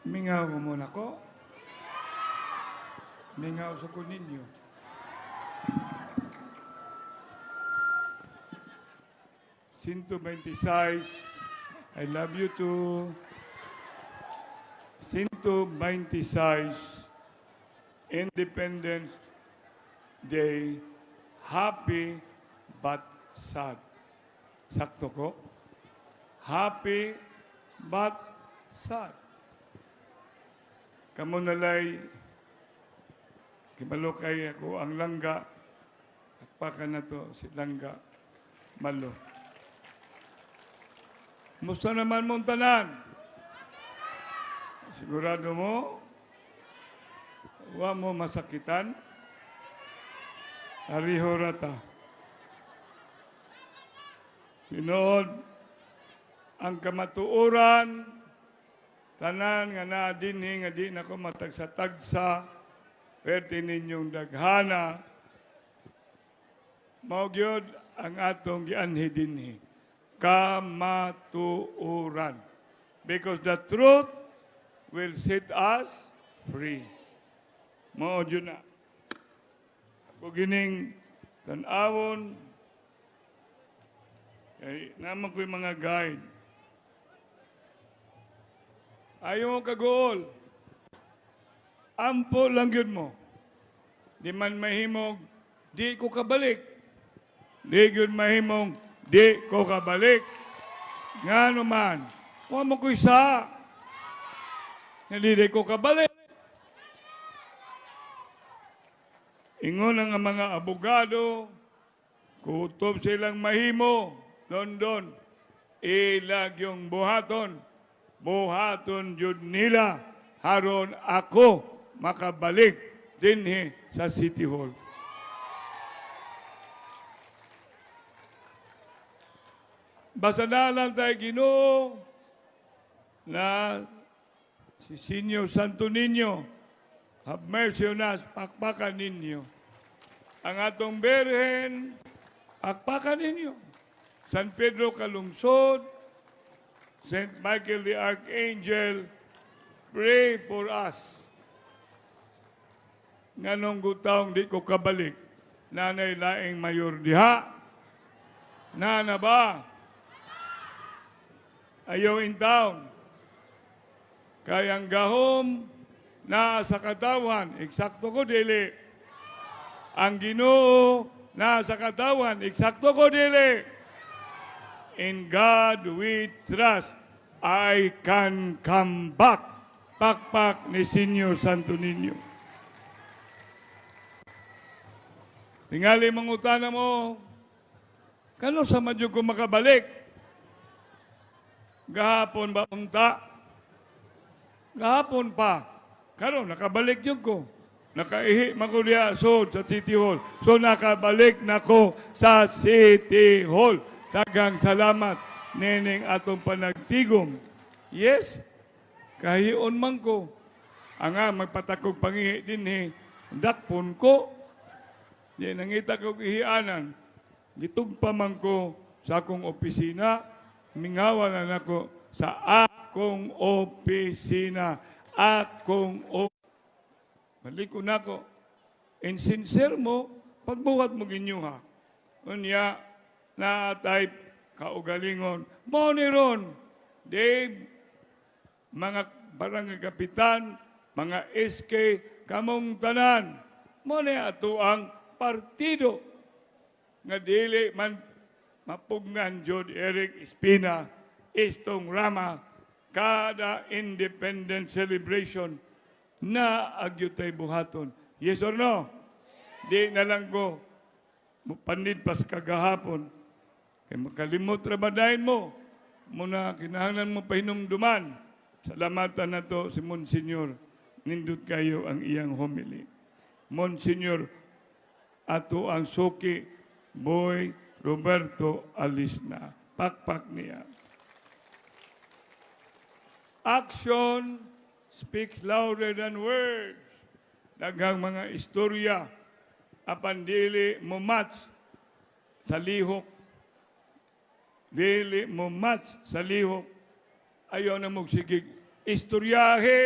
Mingaw mo muna ko. Mingaw sa ko ninyo. Cinto 26, I love you too. Cinto 26, Independence Day, happy but sad. Sakto ko? Happy but sad. Kamu nalay, kimalukay ako ang langga, akpakan na to si langga, malo. Musta naman mong tanan? Sigurado mo? Wa mo masakitan? Arihorata. Tinood, ang kamatuoran, tanan nga na dinhi nga di na ko matagsa-tagsa, pwede ninyong daghana, maugyod ang atong gianhi dinhi. Kamatuoran. Because the truth will set us free. Maudio na. Ako gining tanawon, kay naman ko'y mga guide. Ayaw mo kagool. Ampo lang yun mo. Di man mahimog, di ko kabalik. Di yun mahimong, di ko kabalik. Nga naman, huwag mo ko isa. Hindi ko kabalik. Ingon ang mga abogado, kutob silang mahimo, don, ilag yung buhaton. Buhaton jud nila, haron ako makabalik dinhi sa City Hall. Basta na lang tayo Ginoo na si Senyor Santo Niño, have mercy on us, pakpakan ninyo. Ang atong Berhen, pakpakan ninyo. San Pedro Kalungsod, St. Michael the Archangel, pray for us. Nganong gutaong di ko kabalik, nanay laing mayor diha, nana ba? Ayaw in town. Kayang gahom na sa katawan, eksakto ko dili. Ang Ginoo na sa katawan, eksakto ko dili. In God we trust, I can come back. Pakpak ni Senyor Santo Niño. Tingali mangutana mo, kano sa madyo ko makabalik? Gahapon ba unta? Gahapon pa. Kano, nakabalik yun ko. Nakaihi magulia sa City Hall. So nakabalik na ko sa City Hall. Tagang salamat, neneng atong panagtigom. Yes, kahiyon man ko. Ang magpatakog pangihi din dakpon ko. Di nangita ko ihianan. Gitugpa man ko sa akong opisina. Mingawa na nako sa akong opisina. Maliko na ko. And sincere mo, pagbuhat mo ginyuha. Unya, na type kaugalingon. Moniron, Dave, mga barangay kapitan, mga SK, kamong tanan, moni ato ang partido nga dili man mapugnan Jod Eric Espina, Istong Rama, kada independent celebration na agyutay buhaton. Yes or no? Di na lang ko panid pas kagahapon. Kay makalimot rabadahin mo. Muna kinahanglan mo pahinumduman. Salamatan na to si Monsignor. Nindot kayo ang iyang homily. Monsignor, ato ang suki, Boy Roberto Alisna. Pakpak niya. Action speaks louder than words. Daghang mga istorya apan dili mo match sa lihok. Dili mo match sa lihok. Ayaw na magsigig istoryahe.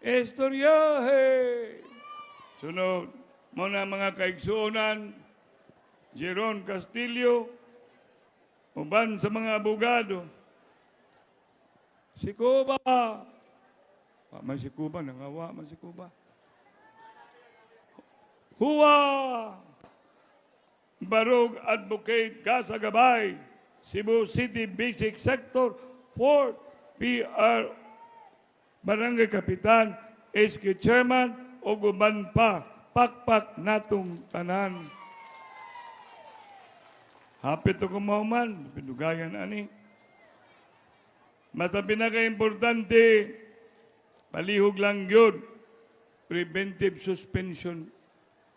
Istoryahe. Sunod, muna mga kaigsuonan, Jeron Castillo, uban sa mga abogado, si Cuba. Man si Cuba, nangawa man si Cuba. Huwa! Barog Advocate Kasagabay, Cebu City Basic Sector 4, PR Barangay Kapitan, SK Chairman, o guban pa, pakpak natong tanan. Hapit ako mauman, pinugayan ani. Mas pinaka-importante, palihog lang yun, preventive suspension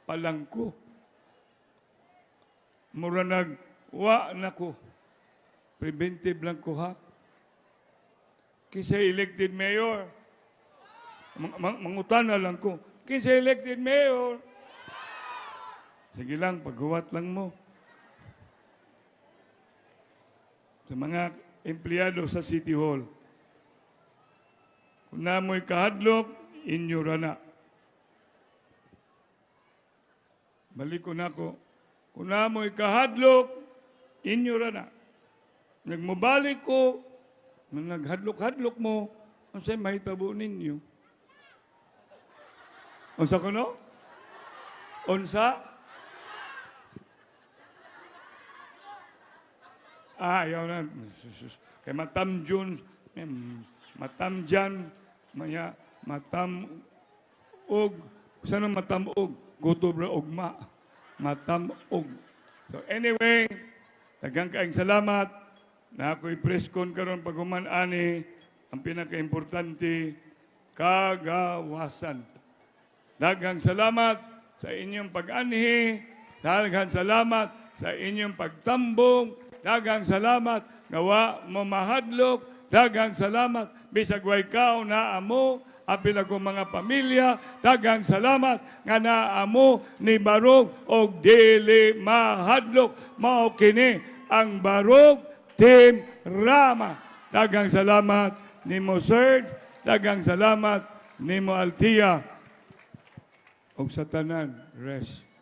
pa lang ko. Mura wa na ko. Preventive lang ko ha. Kisa elected mayor. Mangutan na lang ko. Kisa elected mayor. Sige lang, paghuwat lang mo. Sa mga empleyado sa City Hall, kung namoy kahadlok, inyo rana. Balik ko na ko. Kung namoy kahadlok, inyo rana. Nagmubalik ko, naghadlok-hadlok mo, ang sa'y mahitabo ninyo. Unsa ko no? Unsa? Ayaw na. Kay matam Jones, matam Jan, maya, matam og, saan ang matam og? Gutobra ogma. Matam og. So anyway, daghang kaayong salamat na ako'y press con karon paghuman ani ang pinaka-importante, kagawasan. Daghang salamat sa inyong pag-anhi, daghang salamat sa inyong pagtambong, daghang salamat gawa mo mahadlok, daghang salamat bisag way kao na amo apil ako mga pamilya, daghang salamat nga naamo ni Barog og dili mahadlok, mao kini ang Barog Team Rama. Daghang salamat nimo Sir, daghang salamat nimo Altia. Og sa tanan, rest.